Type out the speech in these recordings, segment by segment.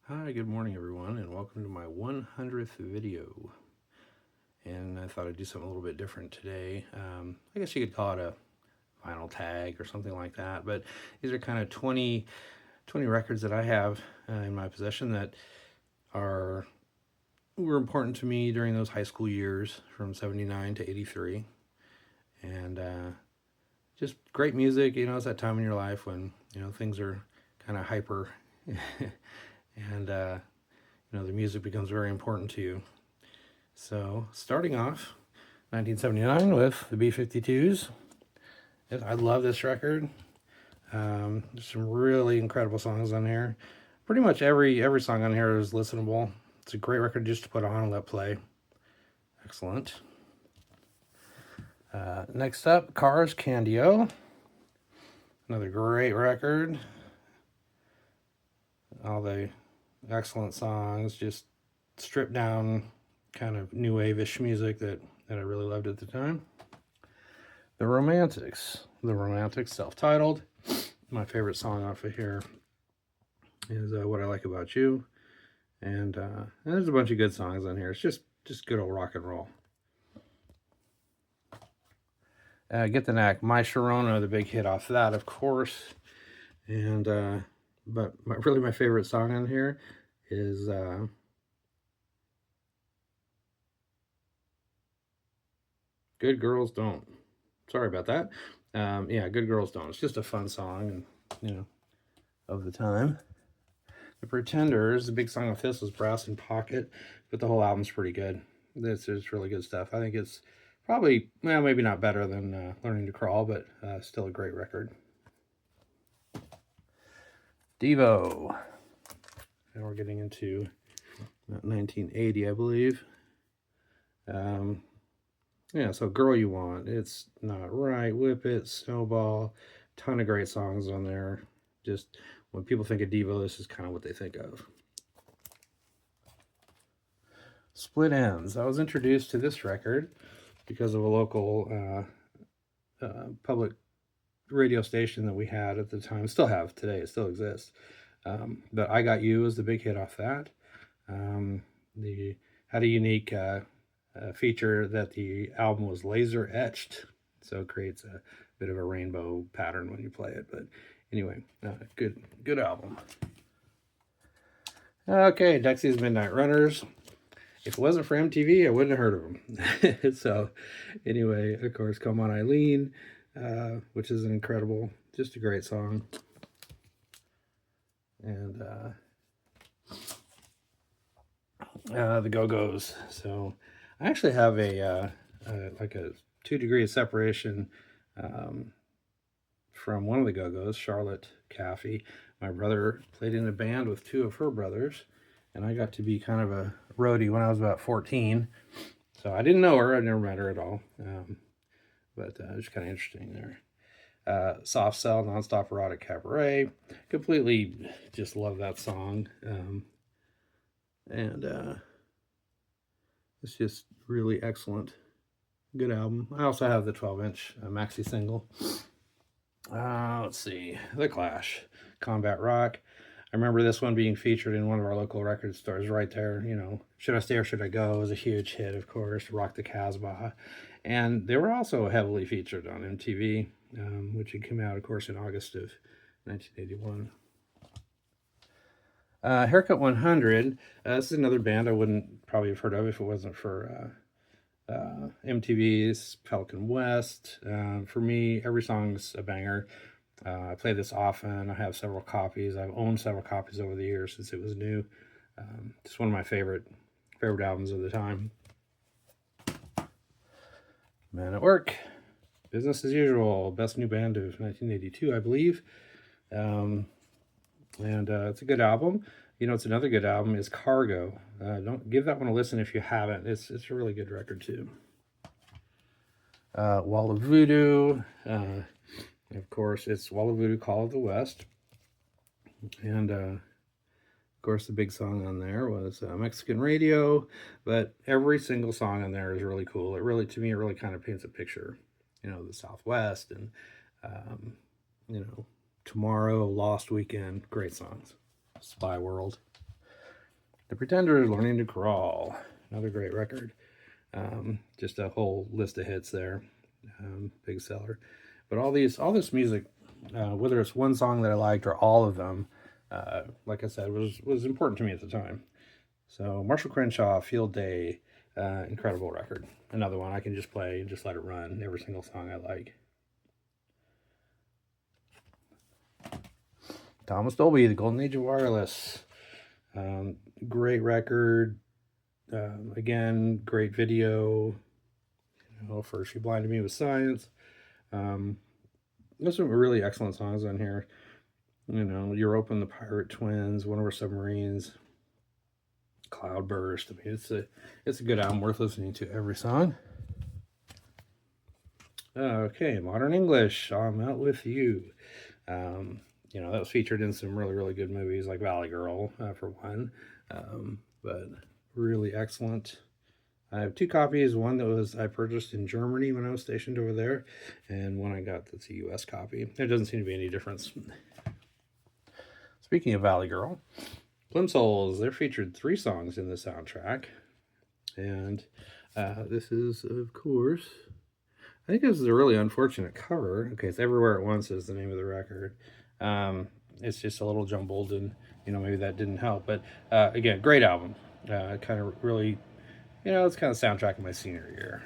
Hi, good morning everyone, and welcome to my 100th video. And I thought I'd do something a little bit different today. I guess you could call it a vinyl tag or something like that, but these are kind of 20 records that I have in my possession that were important to me during those high school years from 79 to 83. And just great music. It's that time in your life when, things are kind of hyper and the music becomes very important to you. So, starting off, 1979 with the B-52s. I love this record. There's some really incredible songs on here. Pretty much every song on here is listenable. It's a great record just to put on and let play. Excellent. Next up, Cars Candio. Another great record. All the excellent songs, just stripped down kind of new wave-ish music that I really loved at the time. The Romantics. The Romantics, self-titled. My favorite song off of here is What I Like About You. And there's a bunch of good songs on here. It's just good old rock and roll. Get the Knack. My Sharona, the big hit off that, of course. And but really my favorite song on here is Good Girls Don't. Sorry about that. Yeah, Good Girls Don't. It's just a fun song, and of the time. The Pretenders, the big song off this was Brass in Pocket, but the whole album's pretty good. This is really good stuff. I think it's probably, well, maybe not better than Learning to Crawl, but still a great record. Devo. Now we're getting into 1980, I believe. Yeah, so Girl You Want, It's Not Right, Whip It, Snowball, ton of great songs on there. Just when people think of Devo, this is kind of what they think of. Split Ends. I was introduced to this record because of a local public radio station that we had at the time. Still have today. It still exists. But I Got You was the big hit off that. The had a unique feature that the album was laser etched, so it creates a bit of a rainbow pattern when you play it. But anyway, good album. Okay, Dexy's Midnight Runners. If it wasn't for MTV, I wouldn't have heard of them. So anyway, of course, Come On Eileen, which is an incredible, just a great song. And the Go-Go's. So I actually have like a 2 degree of separation from one of the Go-Go's, Charlotte Caffey. My brother played in a band with 2 of her brothers, and I got to be kind of a roadie when I was about 14. So I didn't know her. I never met her at all. But it was kind of interesting there. Soft Cell, Nonstop Erotic Cabaret. Completely just love that song. And it's just really excellent. Good album. I also have the 12-inch maxi single. Let's see. The Clash, Combat Rock. I remember this one being featured in one of our local record stores right there. Should I Stay or Should I Go was a huge hit, of course. Rock the Casbah. And they were also heavily featured on MTV, which had come out, of course, in August of 1981. Haircut 100. This is another band I wouldn't probably have heard of if it wasn't for MTV's Pelican West. For me, every song's a banger. I play this often. I have several copies. I've owned several copies over the years since it was new. Just one of my favorite albums of the time. Man at Work. Business as Usual. Best new band of 1982, I believe. And it's a good album. It's another good album is Cargo. Don't give that one a listen if you haven't. It's a really good record too. Wall of Voodoo. Of course, it's Wall of Voodoo, Call of the West. And of course, the big song on there was Mexican Radio. But every single song on there is really cool. To me, it really kind of paints a picture, the Southwest and Tomorrow, Lost Weekend, great songs. Spy World. The Pretenders, Learning to Crawl, another great record. Just a whole list of hits there, big seller. But all this music, whether it's one song that I liked or all of them, like I said, was important to me at the time. So Marshall Crenshaw, Field Day, incredible record. Another one I can just play and just let it run, every single song I like. Thomas Dolby, The Golden Age of Wireless. Great record. Again, great video. First You Blinded Me with Science. There's some really excellent songs on here. Europa and the Pirate Twins, One of Our Submarines, Cloudburst. I mean, it's a good album, worth listening to every song. Okay, Modern English, I'm Out With You. That was featured in some really, really good movies like Valley Girl, for one. But really excellent. I have 2 copies. One that I purchased in Germany when I was stationed over there, and one I got that's a US copy. There doesn't seem to be any difference. Speaking of Valley Girl, Plimsolls, they're featured 3 songs in the soundtrack. And this is, of course, I think this is a really unfortunate cover. Okay, it's Everywhere at Once is the name of the record. It's just a little jumbled, and maybe that didn't help. But again, great album. Kind of really, it's kind of soundtrack of my senior year.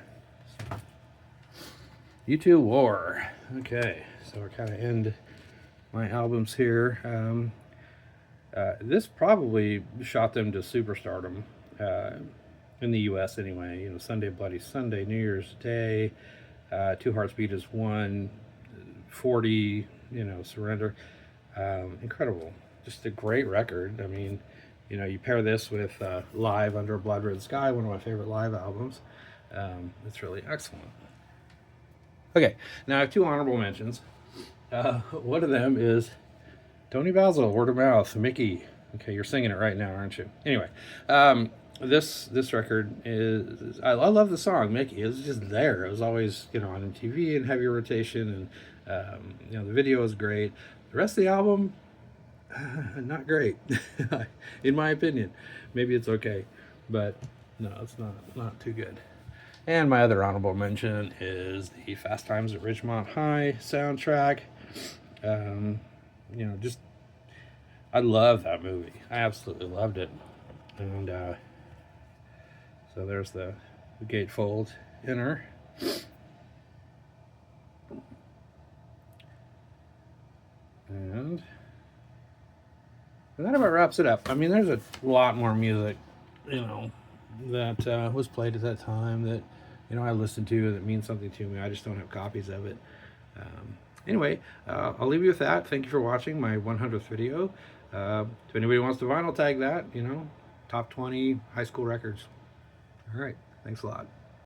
U2 War. Okay, so we're kind of end my albums here. This probably shot them to superstardom in the U.S. anyway. Sunday Bloody Sunday, New Year's Day, Two Hearts Beat as One, 40, Surrender. Incredible. Just a great record. I mean, you pair this with Live Under a Blood Red Sky, one of my favorite live albums. It's really excellent. Okay, now I have 2 honorable mentions. One of them is Tony Basil, Word of Mouth, Mickey. Okay, you're singing it right now, aren't you? Anyway, this record is, I love the song, Mickey. It was just there. It was always, on MTV in heavy rotation, and, the video is great. The rest of the album, not great, in my opinion. Maybe it's okay, but no, it's not too good. And my other honorable mention is the Fast Times at Ridgemont High soundtrack. Just, I love that movie. I absolutely loved it. And so there's the gatefold inner. And that about wraps it up. I mean, there's a lot more music, that was played at that time that, I listened to, that means something to me. I just don't have copies of it. Anyway, I'll leave you with that. Thank you for watching my 100th video. If anybody wants to vinyl tag that, top 20 high school records. All right. Thanks a lot.